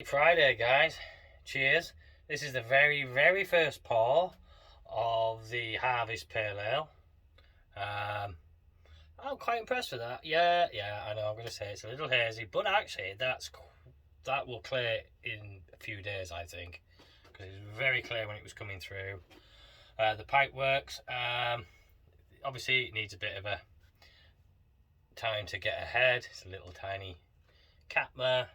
Friday, guys. Cheers. This is the very first pour of the Harvest Pale Ale. I'm quite impressed with that. Yeah, I know. I'm going to say it's a little hazy, but actually, that will clear in a few days, I think, because it was very clear when it was coming through. The pipe works. Obviously, it needs a bit of a time to get ahead. It's a little tiny cap there.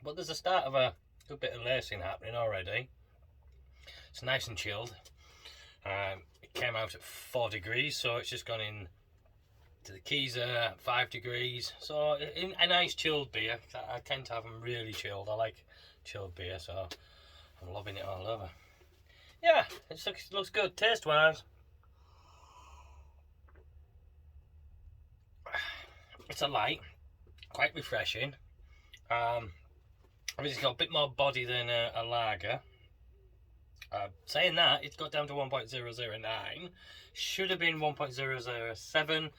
But there's a start of a good bit of lacing happening already. It's nice and chilled. It came out at 4 degrees, so it's just gone in to the keys at 5 degrees. So a nice chilled beer. I tend to have them really chilled. I like chilled beer, so I'm loving it all over. Yeah, it looks good taste wise. It's a light, quite refreshing. Obviously, it's got a bit more body than a lager. Saying that, it's got down to 1.009. Should have been 1.007,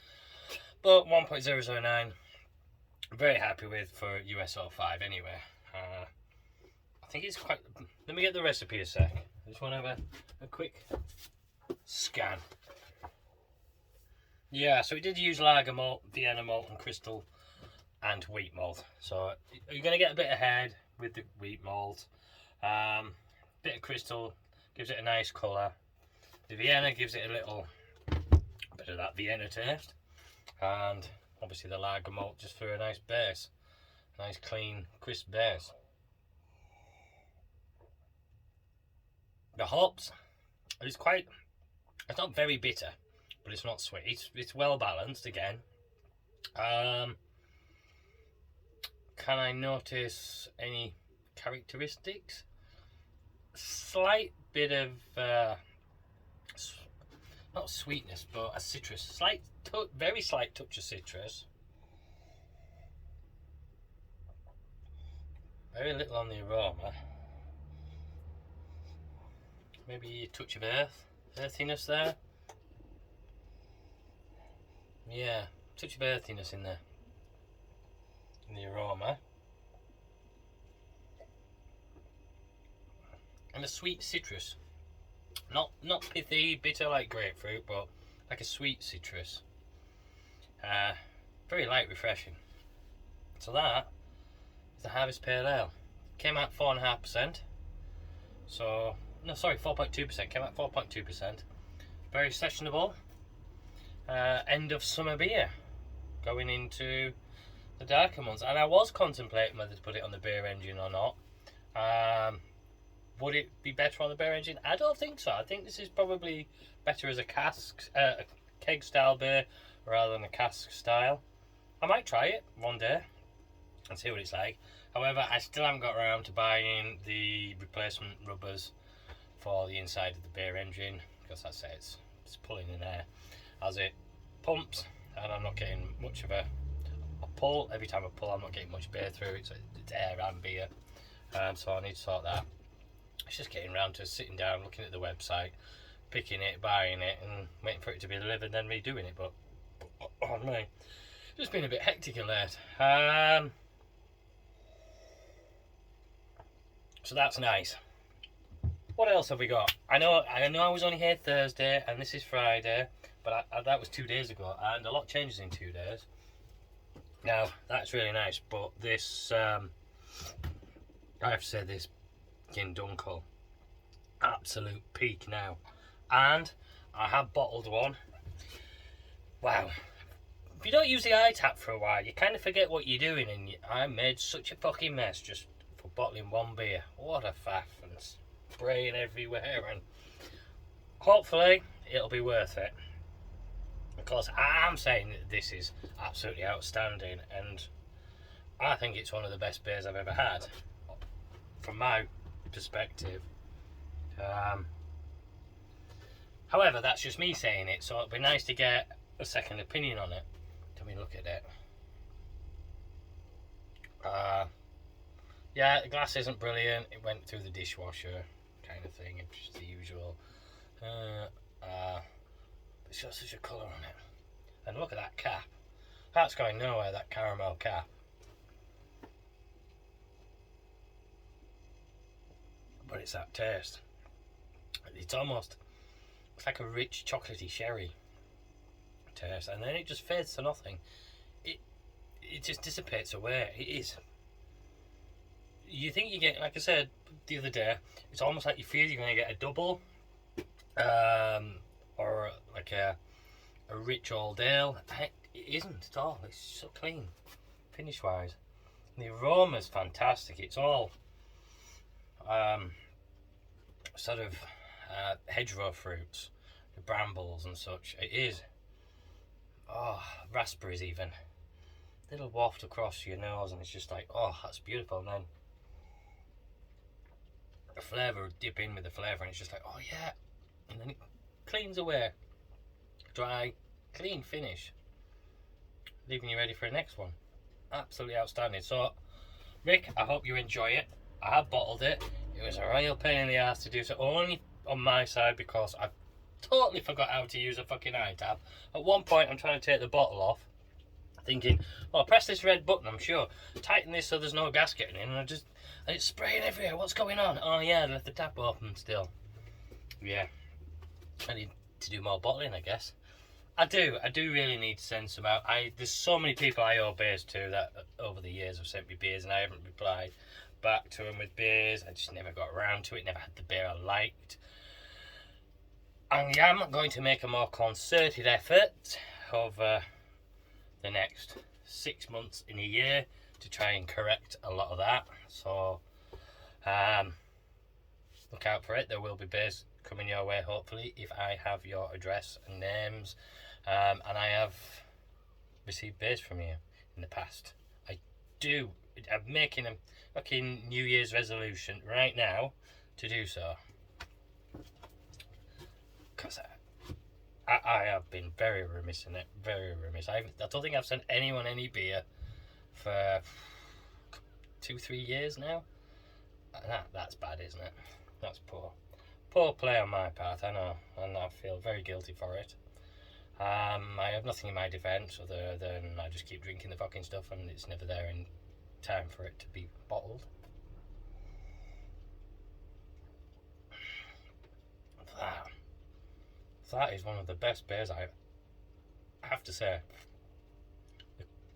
but 1.009 I'm very happy with for US F.I.F anyway. I think it's quite... Let me get the recipe a sec. I just want to have a quick scan. Yeah, so it did use lager malt, Vienna malt and crystal and wheat malt. So you're going to get a bit ahead with the wheat malt. Bit of crystal gives it a nice colour. The Vienna gives it a little bit of that Vienna taste. And obviously the lager malt just for a nice base. Nice clean, crisp base. The hops, it's not very bitter, but it's not sweet. It's well balanced again. Can I notice any characteristics? Slight bit of not sweetness, but a citrus. Very slight touch of citrus. Very little on the aroma. Maybe a touch of earthiness there. Yeah, touch of earthiness in there. In the aroma. And a sweet citrus. Not pithy, bitter like grapefruit, but like a sweet citrus. Very light, refreshing. So that is the Harvest Pale Ale. Came out 4.5%. So, no, sorry, 4.2%. Came out 4.2%. Very sessionable. End of summer beer. Going into the darker months. And I was contemplating whether to put it on the beer engine or not. Would it be better on the beer engine? I don't think so. I think this is probably better as a keg style beer rather than a cask style. I might try it one day and see what it's like. However, I still haven't got around to buying the replacement rubbers for the inside of the beer engine, because that's it, it's pulling in air as it pumps, and I'm not getting much of a pull. Every time I pull, I'm not getting much beer through it, so it's air and beer. So I need to sort that. It's just getting around to sitting down, looking at the website, picking it, buying it, and waiting for it to be delivered, then redoing it. But on me, just been a bit hectic of late. So that's nice. What else have we got? I know I was only here Thursday, and this is Friday, but that was 2 days ago, and a lot changes in 2 days. Now that's really nice, but this I have to say, this Gindunkel, absolute peak now. And I have bottled one. Wow, if you don't use the iTap for a while, you kind of forget what you're doing, and I made such a fucking mess just for bottling one beer. What a faff, and spraying everywhere, and hopefully it'll be worth it. Of course, I'm saying that this is absolutely outstanding, and I think it's one of the best beers I've ever had from my perspective. However, that's just me saying it, so it'd be nice to get a second opinion on it. Let me look at it. Yeah, the glass isn't brilliant. It went through the dishwasher kind of thing. It's just the usual. It's got such a colour on it. And look at that cap. That's going nowhere, that caramel cap. But it's that taste. It's like a rich chocolatey sherry taste, and then it just fades to nothing. It just dissipates away. It is. You think you get, like I said the other day, it's almost like you feel you're going to get a double, or like a rich old ale. It isn't at all. It's so clean, finish wise. The aroma's fantastic. It's all sort of hedgerow fruits, the brambles and such. It is. Oh, raspberries even. Little waft across your nose, and it's just like, oh, that's beautiful. And then the flavour, dip in with the flavour, and it's just like, oh yeah. And then it cleans away. Dry, clean finish. Leaving you ready for the next one. Absolutely outstanding. So, Rick, I hope you enjoy it. I have bottled it. It was a real pain in the ass to do so, only on my side because I totally forgot how to use a fucking iTab. At one point, I'm trying to take the bottle off, thinking, well, press this red button, I'm sure. Tighten this so there's no gas getting in, and it's spraying everywhere. What's going on? Oh yeah, I left the tap open still. Yeah. I need to do more bottling, I guess. I do really need to send some out. There's so many people I owe beers to that over the years have sent me beers, and I haven't replied back to them with beers. I just never got around to it, never had the beer I liked. I am going to make a more concerted effort over the next 6 months in a year to try and correct a lot of that. So look out for it. There will be beers coming your way, hopefully, if I have your address and names. And I have received beers from you in the past. I'm making a fucking New Year's resolution right now to do so. Because I have been very remiss in it. Very remiss. I don't think I've sent anyone any beer for 2-3 years now. That's bad, isn't it? That's poor. Poor play on my part, I know. And I feel very guilty for it. I have nothing in my defence other than I just keep drinking the fucking stuff and it's never there in time for it to be bottled. That is one of the best beers I have to say.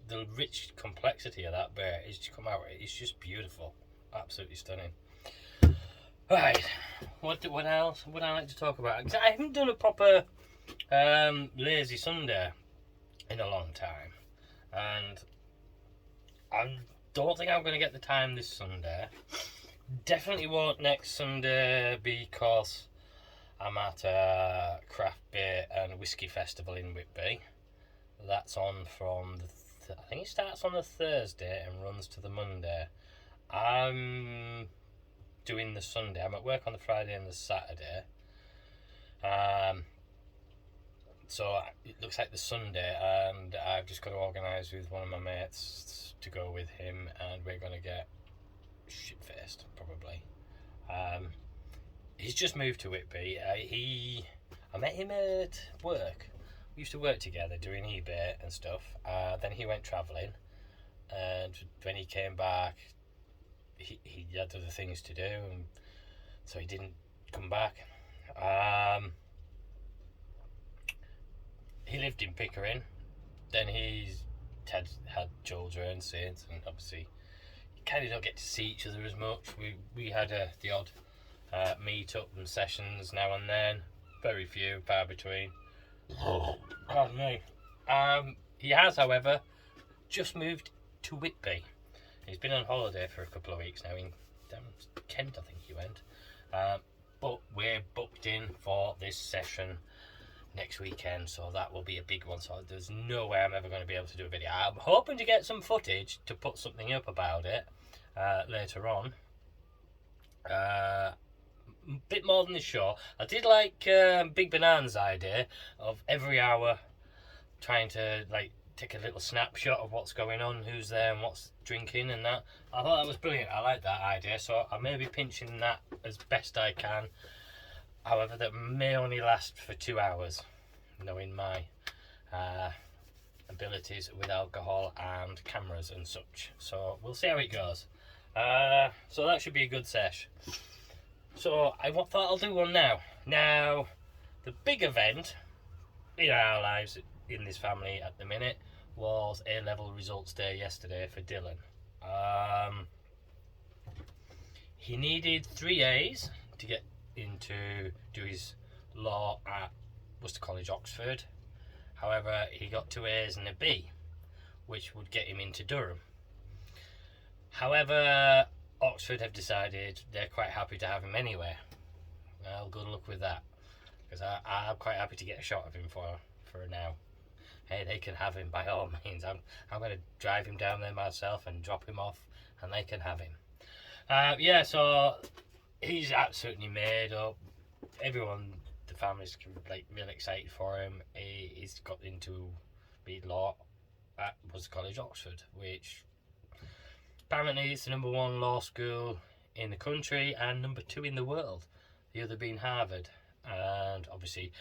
The rich complexity of that beer is to come out. It's just beautiful, absolutely stunning. Right, what else would I like to talk about? I haven't done a proper lazy Sunday in a long time, and I don't think I'm going to get the time this Sunday. Definitely won't next Sunday because I'm at a craft beer and whiskey festival in Whitby. That's on from I think it starts on the Thursday and runs to the Monday. I'm doing the Sunday. I'm at work on the Friday and the Saturday. So it looks like the Sunday, and I've just got to organise with one of my mates to go with him, and we're going to get shit-faced, probably. He's just moved to Whitby. I met him at work. We used to work together doing eBay and stuff. Then he went travelling, and when he came back, he had other things to do, and so he didn't come back. He lived in Pickering. Then he's had children since, and obviously you kind of don't get to see each other as much. We had the odd meet up and sessions now and then. Very few, far between. Pardon me. He has, however, just moved to Whitby. He's been on holiday for a couple of weeks now in Kent, I think he went. But we're booked in for this session next weekend, so that will be a big one. So there's no way I'm ever going to be able to do a video. I'm hoping to get some footage to put something up about it later on. Bit more than the show. I did like Big Banana's idea of every hour trying to like take a little snapshot of what's going on, who's there and what's drinking and that. I thought that was brilliant. I like that idea, so I may be pinching that as best I can. However, that may only last for 2 hours, knowing my abilities with alcohol and cameras and such. So we'll see how it goes. So that should be a good sesh. So I thought I'll do one now. Now, the big event in our lives in this family at the minute was A-level results day yesterday for Dylan. He needed 3 A's to get into do his law at Worcester College, Oxford. However, he got 2 A's and a B, which would get him into Durham. However, Oxford have decided they're quite happy to have him anyway. Well, good luck with that, because I'm quite happy to get a shot of him for now. Hey, they can have him by all means. I'm going to drive him down there myself and drop him off, and they can have him. Yeah, so he's absolutely made up. Everyone, the family's like really excited for him. He's got into B law at Worcester College, Oxford, which apparently it's the #1 law school in the country and #2 in the world. The other being Harvard, and obviously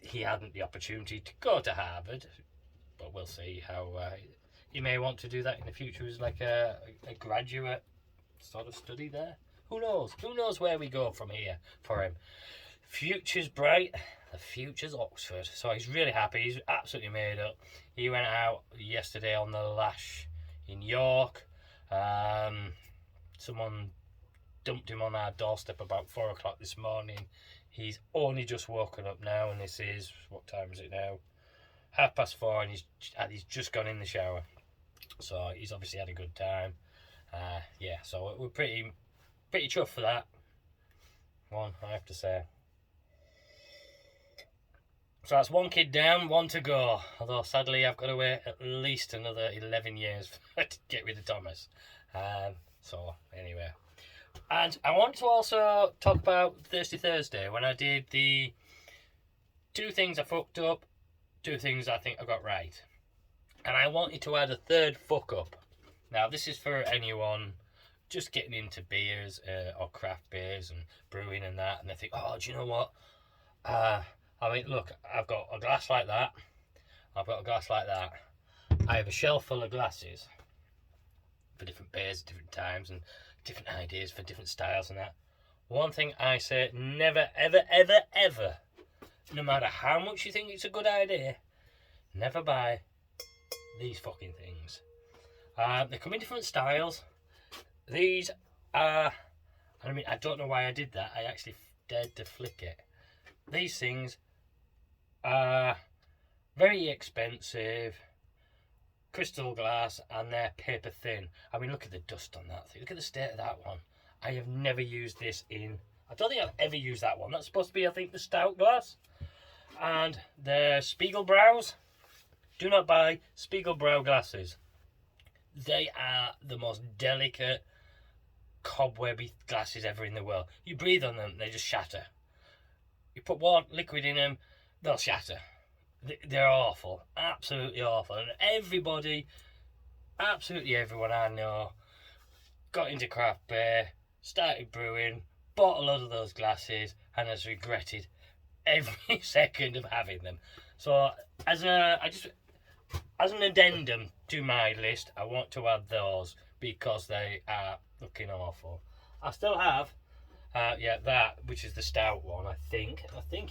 he hadn't the opportunity to go to Harvard, but we'll see how he may want to do that in the future as like a graduate sort of study there. Who knows? Who knows where we go from here for him? Future's bright. The future's Oxford. So he's really happy. He's absolutely made up. He went out yesterday on the lash in York. Someone dumped him on our doorstep about 4 o'clock this morning. He's only just woken up now, and this is, what time is it now? 4:30, and he's just gone in the shower. So he's obviously had a good time. Yeah, so we're pretty chuffed for that one, I have to say. So that's 1 kid down, 1 to go. Although sadly I've got to wait at least another 11 years to get rid of Thomas. So anyway. And I want to also talk about Thirsty Thursday, when I did the 2 things I fucked up, 2 things I think I got right. And I wanted to add a 3rd fuck up. Now, this is for anyone just getting into beers or craft beers and brewing and that, and they think, oh, do you know what? I mean, look, I've got a glass like that. I've got a glass like that. I have a shelf full of glasses for different beers at different times and different ideas for different styles and that. One thing I say, never, ever, ever, ever, no matter how much you think it's a good idea, never buy these fucking things. They come in different styles. These are, I mean, I don't know why I did that. I actually dared to flick it. These things are very expensive, crystal glass, and they're paper thin. I mean, look at the dust on that thing. Look at the state of that one. I have never used this in, I don't think I've ever used that one. That's supposed to be, I think, the stout glass. And the Spiegelbraus. Do not buy Spiegelbrau glasses. They are the most delicate, cobwebby glasses ever in the world. You breathe on them, they just shatter. You put water, liquid in them, they'll shatter. They're awful, absolutely awful. And absolutely everyone I know, got into craft beer, started brewing, bought a lot of those glasses, and has regretted every second of having them. So as an addendum to my list, I want to add those because they are looking awful. I still have, that, which is the stout one, I think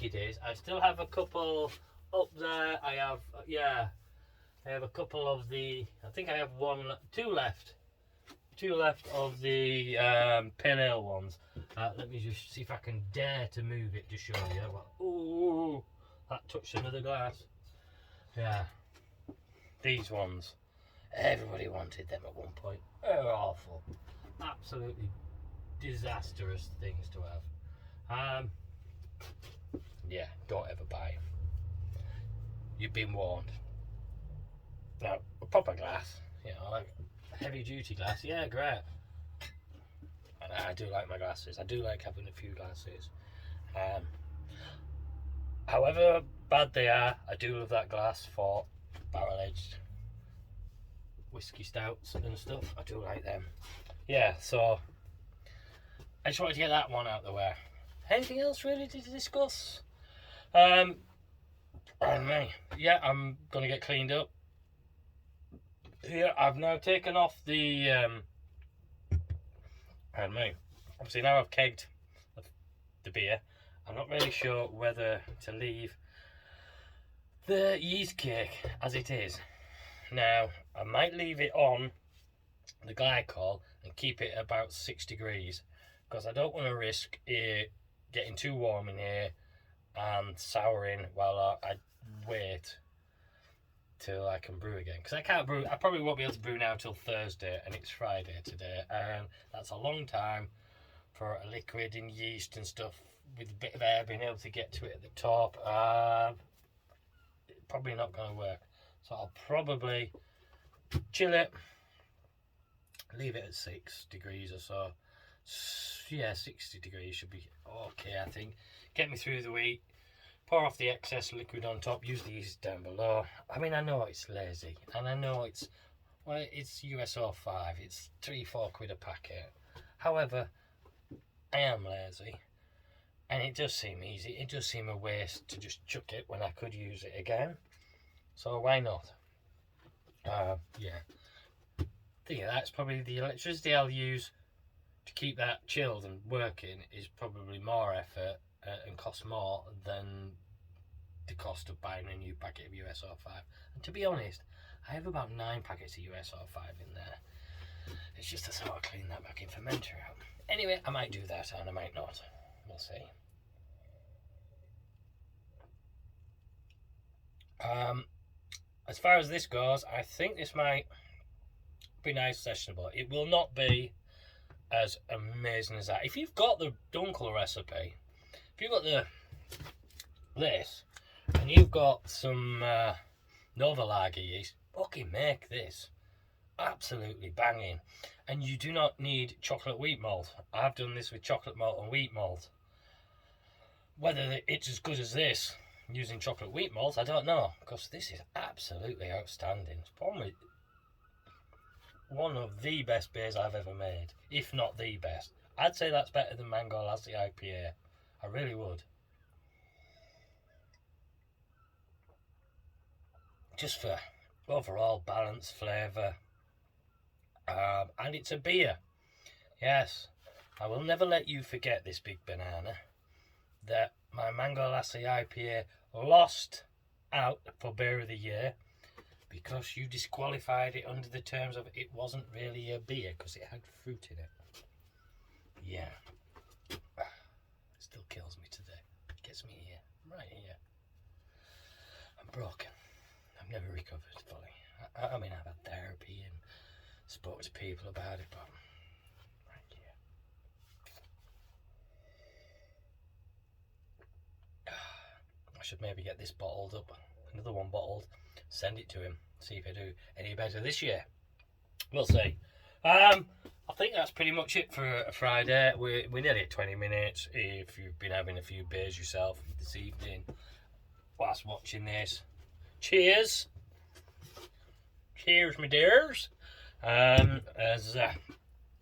it is. I still have a couple up there. I have a couple of the, I think I have 2 left. 2 left of the pale ale ones. Let me just see if I can dare to move it to show you. Ooh, that touched another glass. Yeah. These ones, everybody wanted them at one point. They're awful, absolutely disastrous things to have. Yeah, don't ever buy them. You've been warned. Now, a proper glass, like heavy duty glass, yeah, great. And I do like my glasses. I do like having a few glasses. However bad they are, I do love that glass for barrel-aged whiskey stouts and stuff. I do like them. Yeah, so I just wanted to get that one out of the way. Anything else really to discuss? And me, yeah, I'm gonna get cleaned up. Here, I've now taken off the and me. Obviously now I've kegged the beer. I'm not really sure whether to leave the yeast cake as it is. Now, I might leave it on the glycol and keep it about 6 degrees because I don't want to risk it getting too warm in here and souring while I wait till I can brew again, because I can't brew. I probably won't be able to brew now till Thursday, and it's Friday today, and that's a long time for a liquid in yeast and stuff with a bit of air being able to get to it at the top. Probably not going to work, so I'll probably chill it, leave it at 6 degrees or so. Yeah, 60 degrees should be okay, I think. Get me through the week. Pour off the excess liquid on top, use the yeast down below. I mean, I know it's lazy, and I know it's US F.I.F, it's 3-4 quid a packet. However, I am lazy, and it does seem easy. It does seem a waste to just chuck it when I could use it again. So why not? Yeah. I think that's probably the electricity I'll use to keep that chilled and working is probably more effort and costs more than the cost of buying a new packet of US F.I.F. And to be honest, I have about 9 packets of US F.I.F in there. It's just to sort of clean that back in fermenter out. Anyway, I might do that and I might not. We'll see. As far as this goes, I think this might be nice sessionable. It will not be as amazing as that. If you've got the Dunkel recipe, if you've got this, and you've got some Nova Lager yeast, fucking make this. Absolutely banging. And you do not need chocolate wheat malt. I've done this with chocolate malt and wheat malt. Whether it's as good as this using chocolate wheat malt, I don't know, because this is absolutely outstanding. It's probably one of the best beers I've ever made, if not the best. I'd say that's better than Mango Lassie IPA. I really would. Just for overall balance, flavour, and it's a beer. Yes, I will never let you forget this big banana, that my Mango Lassie IPA lost out for Beer of the Year because you disqualified it under the terms of it wasn't really a beer because it had fruit in it. Yeah. It still kills me today. It gets me here, right here. I'm broken. I've never recovered fully. I mean, I've had therapy and spoke to people about it, but right here. I should maybe get this bottled up, another one bottled, send it to him, see if I do any better this year. We'll see. I think that's pretty much it for a Friday. We're nearly at 20 minutes. If you've been having a few beers yourself this evening whilst watching this, cheers. Cheers, my dears. As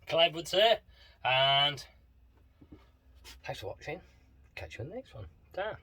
Clive would say. And thanks for watching. Catch you in the next one. Ta.